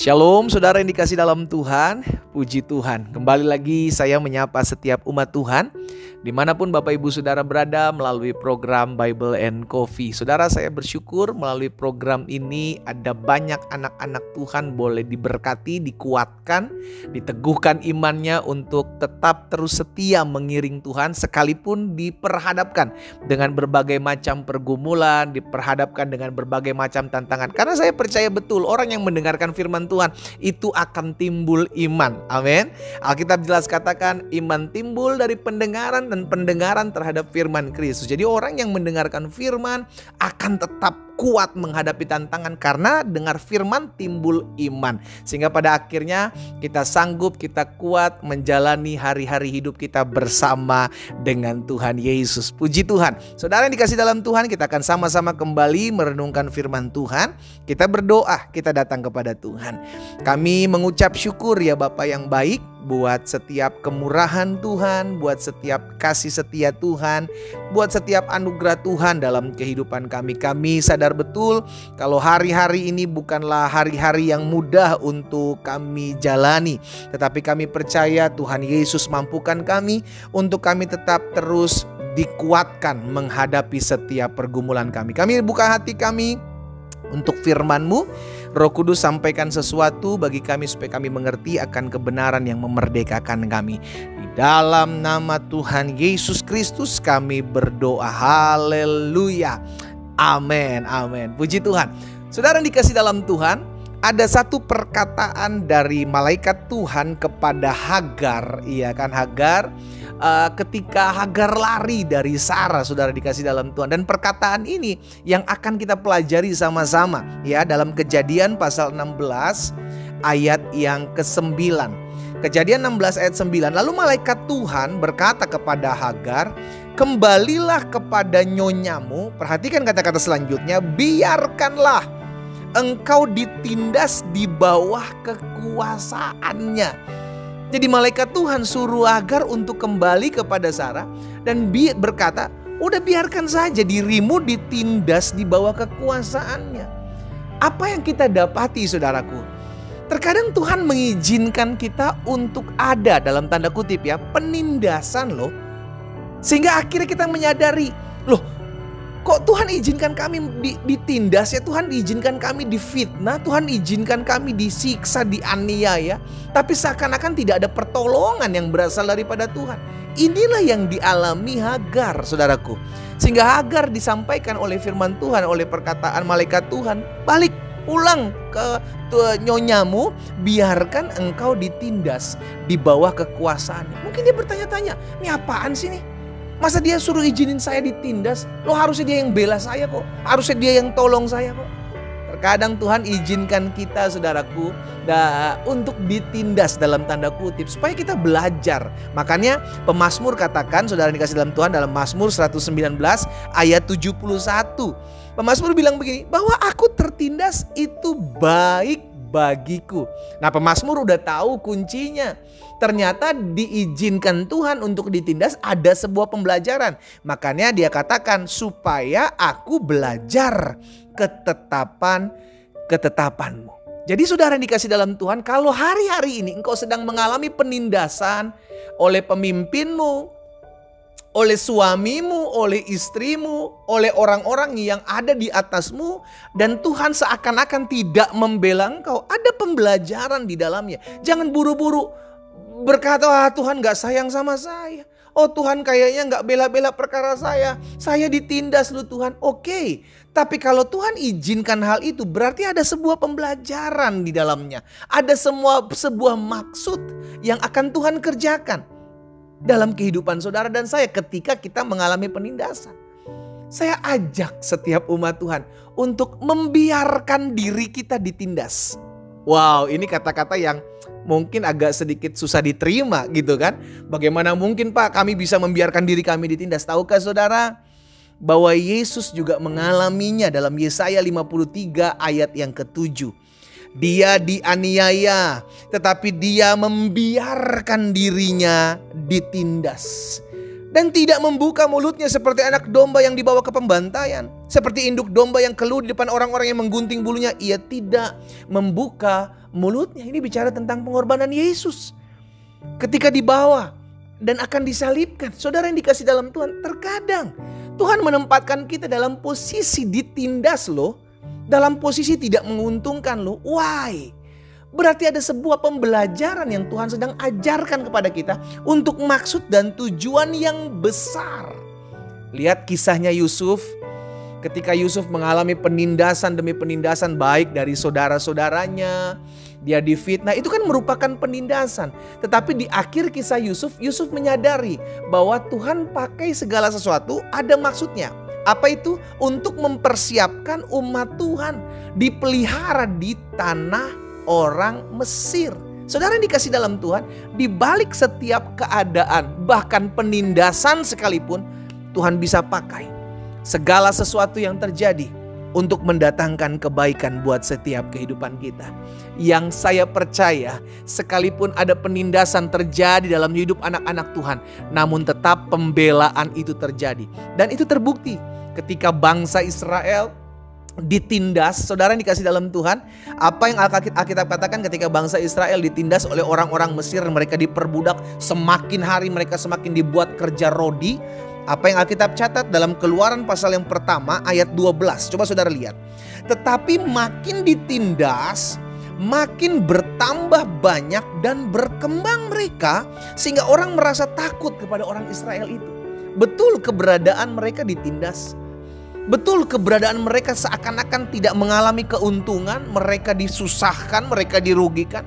Shalom saudara yang dikasih dalam Tuhan, puji Tuhan. Kembali lagi saya menyapa setiap umat Tuhan dimanapun Bapak Ibu Saudara berada melalui program Bible and Coffee. Saudara, saya bersyukur melalui program ini ada banyak anak-anak Tuhan boleh diberkati, dikuatkan, diteguhkan imannya untuk tetap terus setia mengiring Tuhan sekalipun diperhadapkan dengan berbagai macam pergumulan, diperhadapkan dengan berbagai macam tantangan. Karena saya percaya betul orang yang mendengarkan firman Tuhan itu akan timbul iman. Amin. Alkitab jelas katakan iman timbul dari pendengaran dan pendengaran terhadap firman Kristus. Jadi orang yang mendengarkan firman akan tetap kuat menghadapi tantangan karena dengar firman timbul iman. Sehingga pada akhirnya kita sanggup, kita kuat menjalani hari-hari hidup kita bersama dengan Tuhan Yesus. Puji Tuhan. Saudara yang dikasih dalam Tuhan, kita akan sama-sama kembali merenungkan firman Tuhan. Kita berdoa, kita datang kepada Tuhan. Kami mengucap syukur ya Bapa yang baik buat setiap kemurahan Tuhan, buat setiap kasih setia Tuhan, buat setiap anugerah Tuhan dalam kehidupan kami. Kami sadar betul kalau hari-hari ini bukanlah hari-hari yang mudah untuk kami jalani. Tetapi kami percaya Tuhan Yesus mampukan kami untuk kami tetap terus dikuatkan menghadapi setiap pergumulan kami. Kami buka hati kami untuk firman-Mu. Roh Kudus sampaikan sesuatu bagi kami supaya kami mengerti akan kebenaran yang memerdekakan kami. Di dalam nama Tuhan Yesus Kristus kami berdoa. Haleluya. Amin. Amin. Puji Tuhan. Saudara yang dikasih dalam Tuhan, ada satu perkataan dari malaikat Tuhan kepada Hagar. Iya kan, Hagar. Ketika Hagar lari dari Sarah, saudara dikasih dalam Tuhan. Dan perkataan ini yang akan kita pelajari sama-sama ya dalam Kejadian pasal 16 ayat yang ke-9. Kejadian 16 ayat 9. Lalu malaikat Tuhan berkata kepada Hagar, "Kembalilah kepada nyonyamu." Perhatikan kata-kata selanjutnya, "Biarkanlah engkau ditindas di bawah kekuasaannya." Jadi malaikat Tuhan suruh Hagar untuk kembali kepada Sarah dan berkata, udah biarkan saja dirimu ditindas di bawah kekuasaannya. Apa yang kita dapati saudaraku? Terkadang Tuhan mengizinkan kita untuk ada dalam tanda kutip ya penindasan loh. Sehingga akhirnya kita menyadari, loh kok Tuhan izinkan kami ditindas ya, Tuhan izinkan kami difitnah, Tuhan izinkan kami disiksa, dianiaya. Tapi seakan-akan tidak ada pertolongan yang berasal daripada Tuhan. Inilah yang dialami Hagar saudaraku. Sehingga Hagar disampaikan oleh firman Tuhan, oleh perkataan malaikat Tuhan, balik pulang ke nyonyamu, biarkan engkau ditindas di bawah kekuasaannya. Mungkin dia bertanya-tanya, ini apaan sih nih? Masa dia suruh izinin saya ditindas? Loh harusnya dia yang bela saya kok. Harusnya dia yang tolong saya kok. Terkadang Tuhan izinkan kita saudaraku untuk ditindas dalam tanda kutip supaya kita belajar. Makanya pemazmur katakan, saudara yang dikasih dalam Tuhan, dalam Mazmur 119 ayat 71. Pemazmur bilang begini, bahwa aku tertindas itu baik bagiku. Nah pemazmur udah tahu kuncinya. Ternyata diizinkan Tuhan untuk ditindas ada sebuah pembelajaran. Makanya dia katakan supaya aku belajar ketetapanmu. Jadi saudara yang dikasih dalam Tuhan, kalau hari-hari ini engkau sedang mengalami penindasan oleh pemimpinmu, oleh suamimu, oleh istrimu, oleh orang-orang yang ada di atasmu, dan Tuhan seakan-akan tidak membela engkau, ada pembelajaran di dalamnya. Jangan buru-buru berkata, wah Tuhan gak sayang sama saya. Oh Tuhan kayaknya gak bela-bela perkara saya. Saya ditindas loh Tuhan. Oke. Tapi kalau Tuhan izinkan hal itu berarti ada sebuah pembelajaran di dalamnya. Ada sebuah maksud yang akan Tuhan kerjakan dalam kehidupan saudara dan saya ketika kita mengalami penindasan. Saya ajak setiap umat Tuhan untuk membiarkan diri kita ditindas. Wow, ini kata-kata yang mungkin agak sedikit susah diterima gitu kan. Bagaimana mungkin Pak kami bisa membiarkan diri kami ditindas? Tahukah saudara bahwa Yesus juga mengalaminya dalam Yesaya 53 ayat yang ke-7. Dia dianiaya tetapi dia membiarkan dirinya ditindas. Dan tidak membuka mulutnya seperti anak domba yang dibawa ke pembantaian. Seperti induk domba yang keluh di depan orang-orang yang menggunting bulunya. Ia tidak membuka mulutnya. Ini bicara tentang pengorbanan Yesus. Ketika dibawa dan akan disalibkan. Saudara yang dikasih dalam Tuhan, terkadang Tuhan menempatkan kita dalam posisi ditindas loh. Dalam posisi tidak menguntungkan loh. Why? Berarti ada sebuah pembelajaran yang Tuhan sedang ajarkan kepada kita untuk maksud dan tujuan yang besar. Lihat kisahnya Yusuf. Ketika Yusuf mengalami penindasan demi penindasan baik dari saudara-saudaranya. Dia difitnah, itu kan merupakan penindasan. Tetapi di akhir kisah Yusuf, Yusuf menyadari bahwa Tuhan pakai segala sesuatu ada maksudnya. Apa itu? Untuk mempersiapkan umat Tuhan dipelihara di tanah orang Mesir. Saudara yang dikasih dalam Tuhan, di balik setiap keadaan, bahkan penindasan sekalipun, Tuhan bisa pakai segala sesuatu yang terjadi untuk mendatangkan kebaikan buat setiap kehidupan kita. Yang saya percaya, sekalipun ada penindasan terjadi dalam hidup anak-anak Tuhan, namun tetap pembelaan itu terjadi. Dan itu terbukti ketika bangsa Israel ditindas. Saudara yang dikasih dalam Tuhan, apa yang Alkitab katakan ketika bangsa Israel ditindas oleh orang-orang Mesir, mereka diperbudak, semakin hari mereka semakin dibuat kerja rodi. Apa yang Alkitab catat dalam Keluaran pasal yang pertama ayat 12. Coba saudara lihat. Tetapi makin ditindas, makin bertambah banyak dan berkembang mereka, sehingga orang merasa takut kepada orang Israel itu. Betul keberadaan mereka ditindas. Betul keberadaan mereka seakan-akan tidak mengalami keuntungan, mereka disusahkan, mereka dirugikan.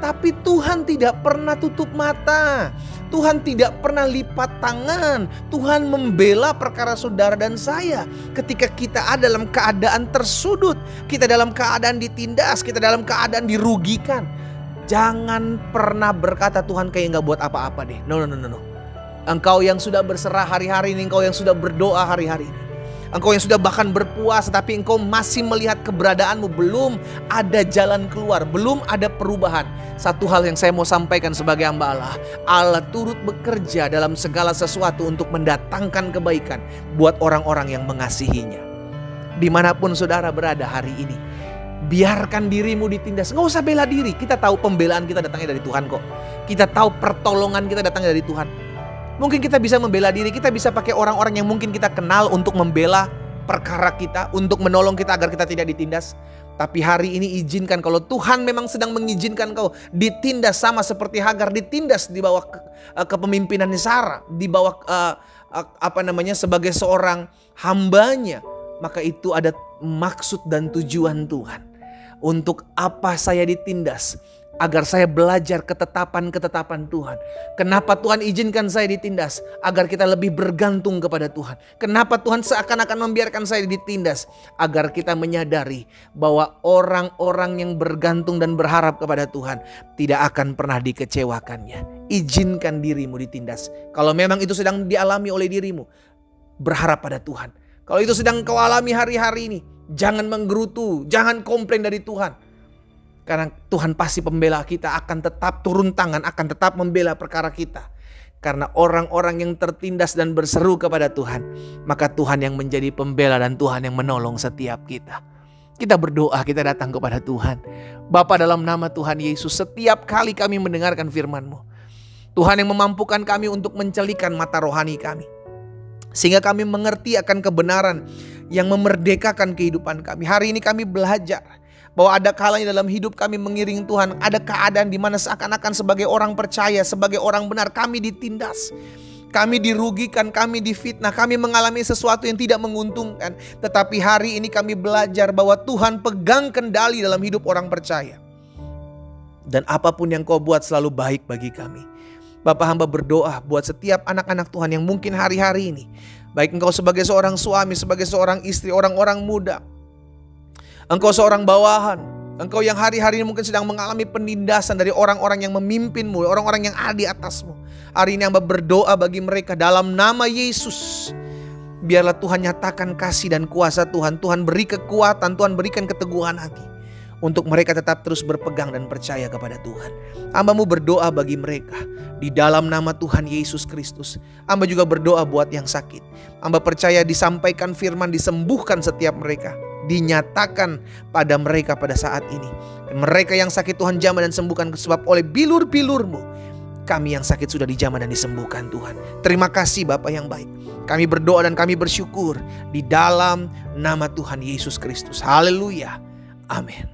Tapi Tuhan tidak pernah tutup mata. Tuhan tidak pernah lipat tangan. Tuhan membela perkara saudara dan saya. Ketika kita ada dalam keadaan tersudut, kita dalam keadaan ditindas, kita dalam keadaan dirugikan. Jangan pernah berkata Tuhan kayak gak buat apa-apa deh. No. Engkau yang sudah berserah hari-hari ini, engkau yang sudah berdoa hari-hari ini. Engkau yang sudah bahkan berpuasa tapi engkau masih melihat keberadaanmu, belum ada jalan keluar, belum ada perubahan. Satu hal yang saya mau sampaikan sebagai hamba Allah, Allah turut bekerja dalam segala sesuatu untuk mendatangkan kebaikan buat orang-orang yang mengasihinya. Dimanapun saudara berada hari ini, biarkan dirimu ditindas. Nggak usah bela diri, kita tahu pembelaan kita datangnya dari Tuhan kok. Kita tahu pertolongan kita datangnya dari Tuhan. Mungkin kita bisa membela diri, kita bisa pakai orang-orang yang mungkin kita kenal untuk membela perkara kita, untuk menolong kita agar kita tidak ditindas. Tapi hari ini izinkan, kalau Tuhan memang sedang mengizinkan kau ditindas sama seperti Hagar, ditindas di bawah kepemimpinan Sarah, di bawah sebagai seorang hambanya, maka itu ada maksud dan tujuan Tuhan. Untuk apa saya ditindas? Agar saya belajar ketetapan-ketetapan Tuhan. Kenapa Tuhan izinkan saya ditindas? Agar kita lebih bergantung kepada Tuhan. Kenapa Tuhan seakan-akan membiarkan saya ditindas? Agar kita menyadari bahwa orang-orang yang bergantung dan berharap kepada Tuhan tidak akan pernah dikecewakannya. Izinkan dirimu ditindas. Kalau memang itu sedang dialami oleh dirimu, berharap pada Tuhan. Kalau itu sedang kau alami hari-hari ini, jangan menggerutu, jangan komplain dari Tuhan. Karena Tuhan pasti pembela kita, akan tetap turun tangan, akan tetap membela perkara kita. Karena orang-orang yang tertindas dan berseru kepada Tuhan, maka Tuhan yang menjadi pembela dan Tuhan yang menolong setiap kita. Kita berdoa, kita datang kepada Tuhan. Bapa, dalam nama Tuhan Yesus, setiap kali kami mendengarkan firman-Mu, Tuhan yang memampukan kami untuk mencelikan mata rohani kami, sehingga kami mengerti akan kebenaran yang memerdekakan kehidupan kami. Hari ini kami belajar bahwa ada kalanya dalam hidup kami mengiring Tuhan, ada keadaan di mana seakan-akan sebagai orang percaya, sebagai orang benar, kami ditindas, kami dirugikan, kami difitnah, kami mengalami sesuatu yang tidak menguntungkan. Tetapi hari ini kami belajar bahwa Tuhan pegang kendali dalam hidup orang percaya. Dan apapun yang Kau buat selalu baik bagi kami. Bapak, hamba berdoa buat setiap anak-anak Tuhan yang mungkin hari-hari ini, baik Engkau sebagai seorang suami, sebagai seorang istri, orang-orang muda, Engkau seorang bawahan, Engkau yang hari-hari ini mungkin sedang mengalami penindasan dari orang-orang yang memimpinmu, orang-orang yang ada di atasmu. Hari ini hamba berdoa bagi mereka dalam nama Yesus. Biarlah Tuhan nyatakan kasih dan kuasa Tuhan. Tuhan beri kekuatan, Tuhan berikan keteguhan hati untuk mereka tetap terus berpegang dan percaya kepada Tuhan. Hamba-Mu berdoa bagi mereka di dalam nama Tuhan Yesus Kristus. Hamba juga berdoa buat yang sakit. Hamba percaya disampaikan firman, disembuhkan setiap mereka, dinyatakan pada mereka pada saat ini. Dan mereka yang sakit Tuhan jamah dan sembuhkan, sebab oleh bilur-bilur-Mu kami yang sakit sudah dijamah dan disembuhkan Tuhan. Terima kasih Bapa yang baik. Kami berdoa dan kami bersyukur di dalam nama Tuhan Yesus Kristus. Haleluya. Amin.